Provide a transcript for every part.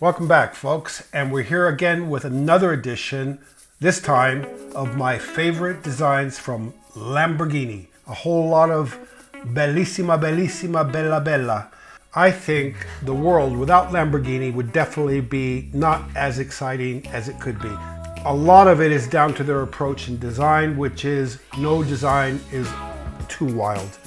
Welcome back, folks, and we're here again with another edition, this time, of my favorite designs from Lamborghini. A whole lot of bellissima, bellissima, bella, bella. I think the world without Lamborghini would definitely be not as exciting as it could be. A lot of it is down to their approach in design, which is no design is too wild.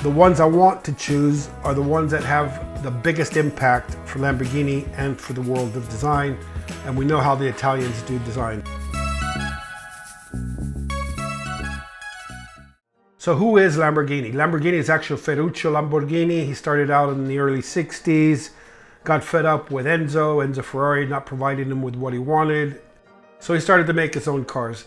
The ones I want to choose are the ones that have the biggest impact for Lamborghini and for the world of design, and we know how the Italians do design. So who is Lamborghini? Lamborghini is actually Ferruccio Lamborghini. He started out in the early 60s, got fed up with Enzo Ferrari not providing him with what he wanted, so he started to make his own cars.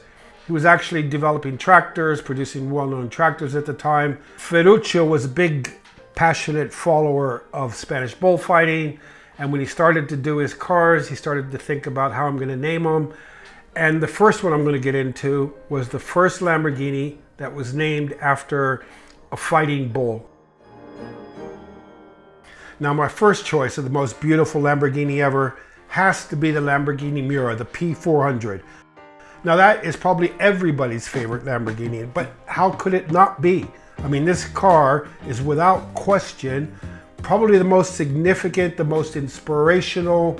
He was actually developing tractors, producing well-known tractors at the time. Ferruccio was a big, passionate follower of Spanish bullfighting, and when he started to do his cars, he started to think about how I'm going to name them. And the first one I'm going to get into was the first Lamborghini that was named after a fighting bull. Now, my first choice of the most beautiful Lamborghini ever has to be the Lamborghini Miura, the P400. Now that is probably everybody's favorite Lamborghini, but how could it not be? I mean, this car is without question probably the most significant, the most inspirational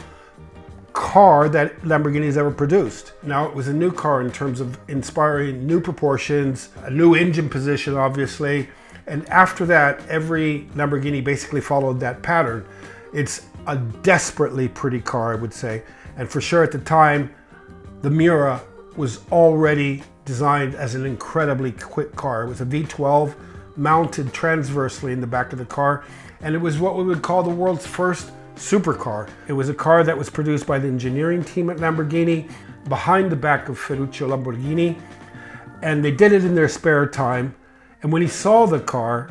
car that Lamborghini's ever produced. Now, it was a new car in terms of inspiring new proportions, a new engine position, obviously. And after that, every Lamborghini basically followed that pattern. It's a desperately pretty car, I would say. And for sure at the time, the Miura was already designed as an incredibly quick car. It was a V12 mounted transversely in the back of the car, and it was what we would call the world's first supercar. It was a car that was produced by the engineering team at Lamborghini behind the back of Ferruccio Lamborghini, and they did it in their spare time. And when he saw the car,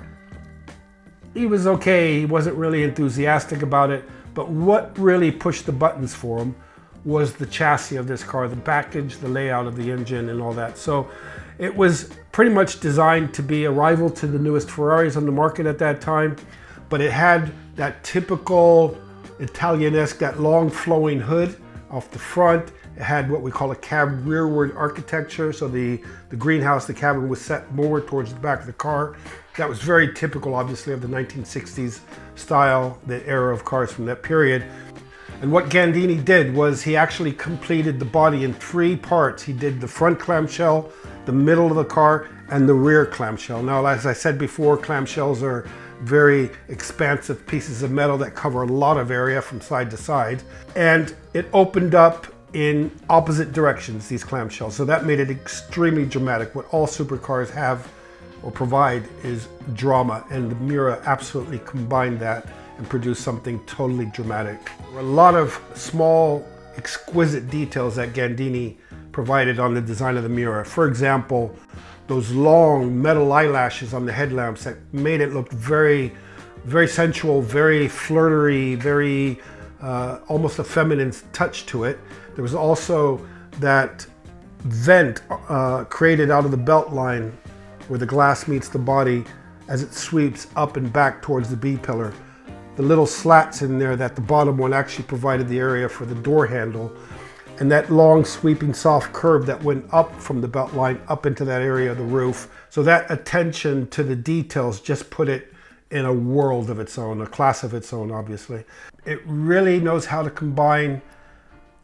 he was okay. He wasn't really enthusiastic about it, but what really pushed the buttons for him was the chassis of this car, the package, the layout of the engine and all that. So it was pretty much designed to be a rival to the newest Ferraris on the market at that time, but it had that typical Italianesque, that long flowing hood off the front. It had what we call a cab rearward architecture, so the greenhouse, the cabin was set more towards the back of the car. That was very typical, obviously, of the 1960s style, the era of cars from that period. And what Gandini did was he actually completed the body in three parts. He did the front clamshell, the middle of the car, and the rear clamshell. Now, as I said before, clamshells are very expansive pieces of metal that cover a lot of area from side to side. And it opened up in opposite directions, these clamshells. So that made it extremely dramatic. What all supercars have or provide is drama, and the Miura absolutely combined that and produce something totally dramatic. There were a lot of small, exquisite details that Gandini provided on the design of the Miura. For example, those long metal eyelashes on the headlamps that made it look very, very sensual, very flirtery, very almost a feminine touch to it. There was also that vent created out of the belt line where the glass meets the body as it sweeps up and back towards the B-pillar. The little slats in there that the bottom one actually provided the area for the door handle, and that long sweeping soft curve that went up from the belt line up into that area of the roof. So that attention to the details just put it in a world of its own, a class of its own, obviously. It really knows how to combine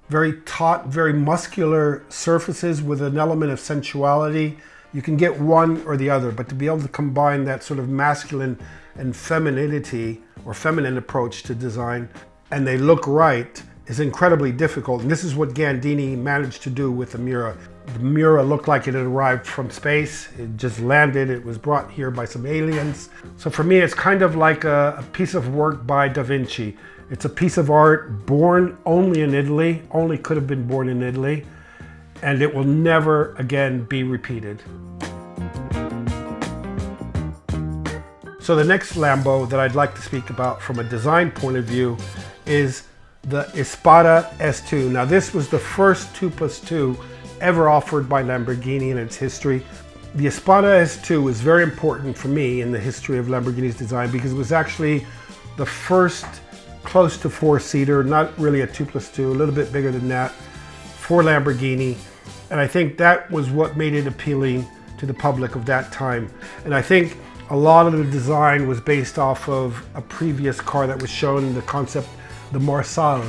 very taut, very muscular surfaces with an element of sensuality. You can get one or the other, but to be able to combine that sort of masculine and femininity or feminine approach to design, and they look right, is incredibly difficult. And this is what Gandini managed to do with the Miura. The Miura looked like it had arrived from space. It just landed. It was brought here by some aliens. So for me, it's kind of like a piece of work by Da Vinci. It's a piece of art born only in Italy, only could have been born in Italy, and it will never again be repeated. So the next Lambo that I'd like to speak about from a design point of view is the Aspara S2. Now this was the first 2+2 ever offered by Lamborghini in its history. The Aspara S2 was very important for me in the history of Lamborghini's design because it was actually the first close to 4-seater, not really a 2+2, a little bit bigger than that, for Lamborghini. And I think that was what made it appealing to the public of that time. And I think a lot of the design was based off of a previous car that was shown, the concept, the Marsal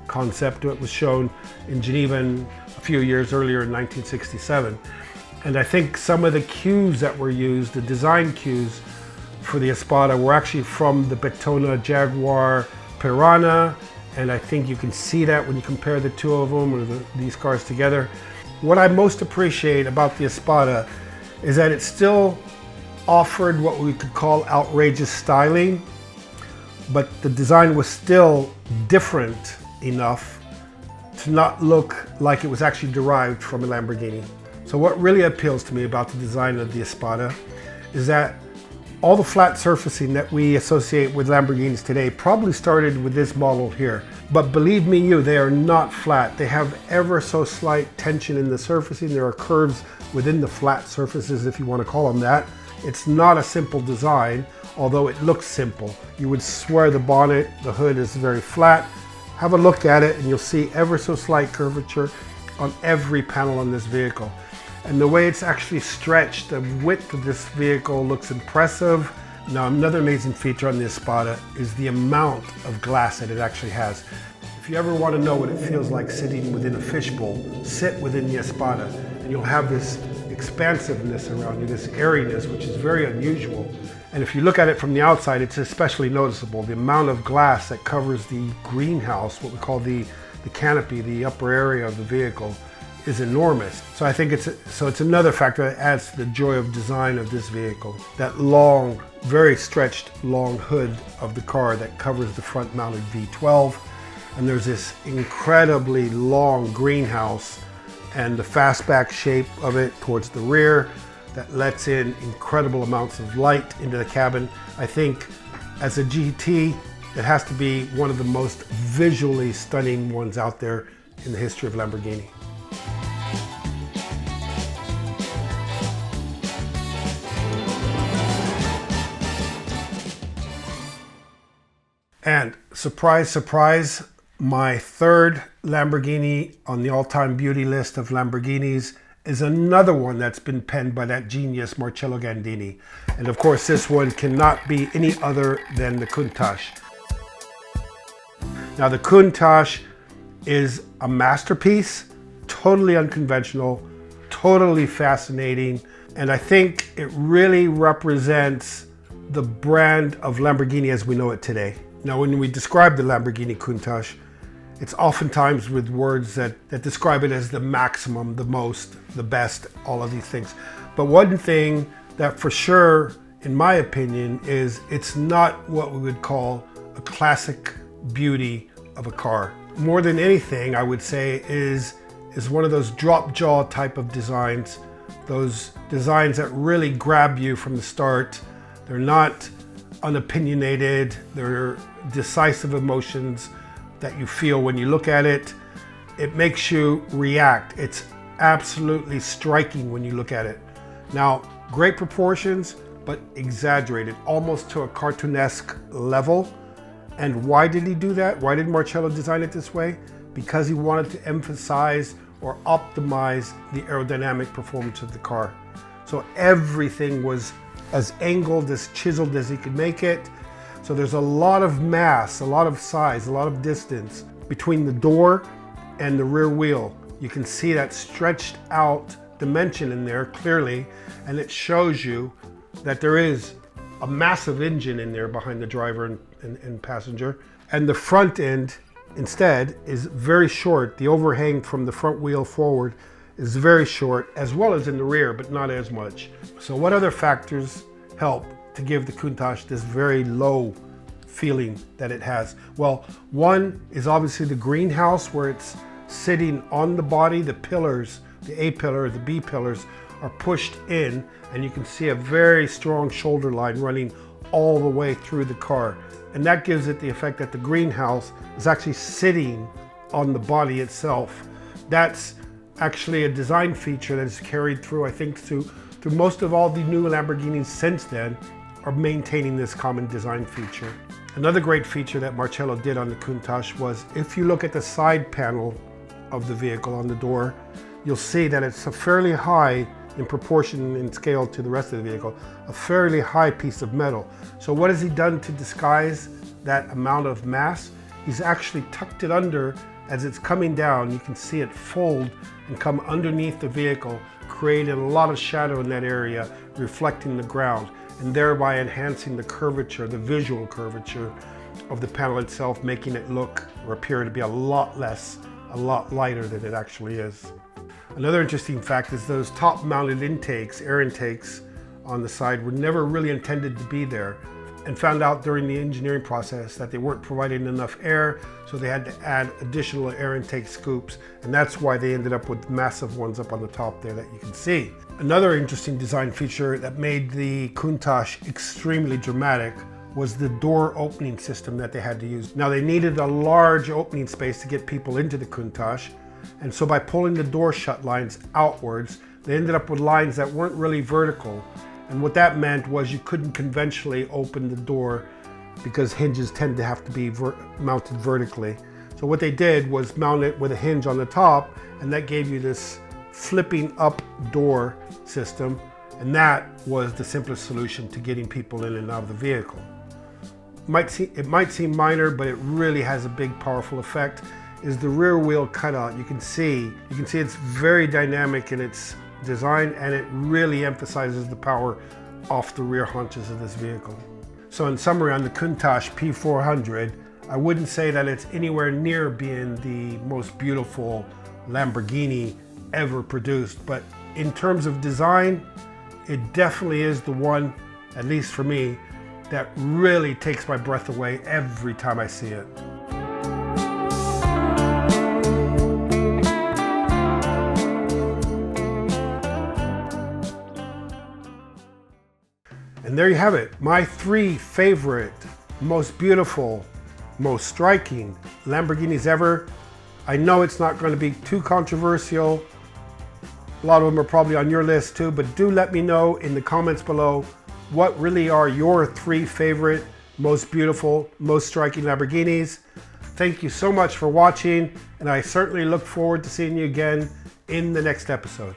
concept that was shown in Geneva a few years earlier in 1967. And I think some of the cues that were used, the design cues for the Aspara, were actually from the Betona Jaguar Piranha. And I think you can see that when you compare the two of them, or these cars together. What I most appreciate about the Aspara is that it still offered what we could call outrageous styling, but the design was still different enough to not look like it was actually derived from a Lamborghini. So what really appeals to me about the design of the Aspara is that all the flat surfacing that we associate with Lamborghinis today probably started with this model here. But believe me you, they are not flat. They have ever so slight tension in the surfacing. There are curves within the flat surfaces, if you want to call them that. It's not a simple design, although it looks simple. You would swear the bonnet, the hood is very flat. Have a look at it and you'll see ever so slight curvature on every panel on this vehicle. And the way it's actually stretched, the width of this vehicle looks impressive. Now, another amazing feature on the Aspara is the amount of glass that it actually has. If you ever want to know what it feels like sitting within a fishbowl, sit within the Aspara and you'll have this expansiveness around you, this airiness, which is very unusual. And if you look at it from the outside, it's especially noticeable. The amount of glass that covers the greenhouse, what we call the canopy, the upper area of the vehicle, is enormous. So I think it's another factor that adds to the joy of design of this vehicle. That long, very stretched long hood of the car that covers the front mounted V12. And there's this incredibly long greenhouse and the fastback shape of it towards the rear that lets in incredible amounts of light into the cabin. I think as a GT, it has to be one of the most visually stunning ones out there in the history of Lamborghini. And surprise, surprise, my third Lamborghini on the all-time beauty list of Lamborghinis is another one that's been penned by that genius Marcello Gandini. And of course, this one cannot be any other than the Countach. Now, the Countach is a masterpiece, totally unconventional, totally fascinating, and I think it really represents the brand of Lamborghini as we know it today. Now, when we describe the Lamborghini Countach, it's oftentimes with words that describe it as the maximum, the most, the best, all of these things. But one thing that for sure, in my opinion, is it's not what we would call a classic beauty of a car. More than anything, I would say, is one of those drop jaw type of designs, those designs that really grab you from the start. They're not unopinionated, they're decisive emotions that you feel when you look at it. It makes you react. It's absolutely striking when you look at it. Now, great proportions, but exaggerated, almost to a cartoonesque level. And why did he do that? Why did Marcello design it this way? Because he wanted to emphasize or optimize the aerodynamic performance of the car. So everything was as angled, as chiseled as he could make it. So there's a lot of mass, a lot of size, a lot of distance between the door and the rear wheel. You can see that stretched out dimension in there clearly, and it shows you that there is a massive engine in there behind the driver and passenger. And the front end instead is very short. The overhang from the front wheel forward is very short, as well as in the rear, but not as much. So what other factors help to give the Countach this very low feeling that it has? Well, one is obviously the greenhouse where it's sitting on the body. The pillars, the A pillar, the B pillars are pushed in, and you can see a very strong shoulder line running all the way through the car. And that gives it the effect that the greenhouse is actually sitting on the body itself. That's actually a design feature that is carried through, I think, through most of all the new Lamborghinis since then, are maintaining this common design feature. Another great feature that Marcello did on the Countach was, if you look at the side panel of the vehicle on the door, you'll see that it's a fairly high, in proportion in scale to the rest of the vehicle, a fairly high piece of metal. So what has he done to disguise that amount of mass? He's actually tucked it under. As it's coming down, you can see it fold and come underneath the vehicle, creating a lot of shadow in that area, reflecting the ground, and thereby enhancing the curvature, the visual curvature of the panel itself, making it look or appear to be a lot lighter than it actually is. Another interesting fact is those top-mounted intakes, air intakes on the side, were never really intended to be there, and found out during the engineering process that they weren't providing enough air, so they had to add additional air intake scoops, and that's why they ended up with massive ones up on the top there that you can see. Another interesting design feature that made the Countach extremely dramatic was the door opening system that they had to use. Now, they needed a large opening space to get people into the Countach, and so by pulling the door shut lines outwards, they ended up with lines that weren't really vertical. And what that meant was you couldn't conventionally open the door because hinges tend to have to be mounted vertically. So what they did was mount it with a hinge on the top, and that gave you this flipping up door system, and that was the simplest solution to getting people in and out of the vehicle. It might seem minor, but it really has a big, powerful effect. Is the rear wheel cutout. You can see it's very dynamic in its design, and it really emphasizes the power off the rear haunches of this vehicle. So in summary, on the Countach P400, I wouldn't say that it's anywhere near being the most beautiful Lamborghini ever produced, but in terms of design, it definitely is the one, at least for me, that really takes my breath away every time I see it. And there you have it, my 3 favorite, most beautiful, most striking Lamborghinis ever. I know it's not going to be too controversial. A lot of them are probably on your list too, but do let me know in the comments below what really are your 3 favorite, most beautiful, most striking Lamborghinis. Thank you so much for watching, and I certainly look forward to seeing you again in the next episode.